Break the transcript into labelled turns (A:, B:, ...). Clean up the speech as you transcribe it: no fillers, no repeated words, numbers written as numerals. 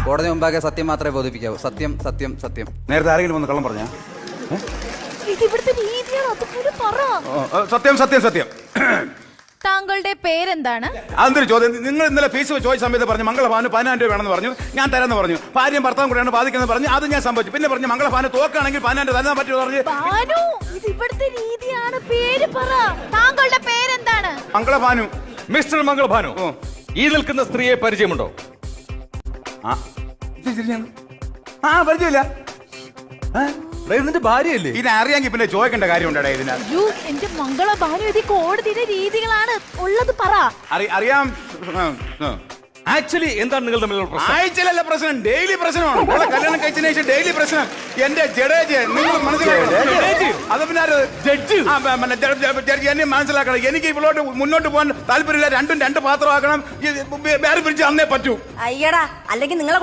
A: കോടതി മുമ്പാകെ സത്യം മാത്രമേ ബോധിപ്പിക്കാവൂ. സത്യം സത്യം സത്യം.
B: നേരത്തെ ആരെങ്കിലും ഒന്ന് കള്ളം പറഞ്ഞാ?
C: ഇതിവിടുത്തെ രീതിയാണ്, അതുപോലെ പറ.
B: സത്യം സത്യം സത്യം.
C: താങ്കളുടെ പേരെന്താണ്?
B: അതൊരു ചോദ്യം. നിങ്ങൾ ഇന്നലെ ഫീസ് ചോദിച്ച സമയത്ത് പറഞ്ഞു മംഗളഭാന് 10,000 രൂപ വേണമെന്ന് പറഞ്ഞു. ഞാൻ തരാമെന്ന് പറഞ്ഞു. ഭാര്യയും ഭർത്താവും കൂടെയാണ് ബാധിക്കുന്നത് പറഞ്ഞു. അത് ഞാൻ സംഭവിച്ചു. പിന്നെ പറഞ്ഞു മംഗളഭാന് തോക്കാണെങ്കിൽ 10,000 തരാൻ പറ്റുമോ പറഞ്ഞു.
C: ഭാനു, ഇത് ഇവിടുത്തെ രീതിയാണ്. പേര് പറ. താങ്കളുടെ പേരെന്താണ്?
B: മംഗളഭാനു.
D: മിസ്റ്റർ മംഗളഭാനു, ഈ നിൽക്കുന്ന സ്ത്രീയെ പരിചയമുണ്ടോ?
B: പരിചയമില്ല.
D: ഇതിന്റെ ഭാര്യയല്ലേ?
B: ഇത് അറിയാമെങ്കിൽ പിന്നെ ചോദിക്കേണ്ട കാര്യമുണ്ടോ ഇതിന്?
C: എന്റെ മംഗള ഭാനു, ഇത് കോടതിയുടെ രീതികളാണ്. ഉള്ളത് പറ.
B: അറിയാം.
D: ആക്ച്വലി എന്താണ് നിങ്ങൾ തമ്മിലുള്ള പ്രശ്നം?
B: ആഴ്ചയിലല്ല പ്രശ്നം, ഡെയിലി പ്രശ്നമാണ്. അവളെ കല്യാണം കഴിച്ചതിന് ശേഷം ഡെയിലി പ്രശ്നം. എന്റെ ജഡേജ് നിങ്ങൾ മനസ്സിലാക്കണം. അത് പിന്നെ ജഡ്ജി എന്നെ മനസ്സിലാക്കണം. എനിക്ക് ഇവളോട്ട് മുന്നോട്ട് പോകാൻ താല്പര്യമില്ല. രണ്ടും രണ്ട് പാത്രമാക്കണം. വേറെ പിടിച്ച് അന്നേ പറ്റൂ.
E: അയ്യടാ, അല്ലെങ്കിൽ നിങ്ങളെ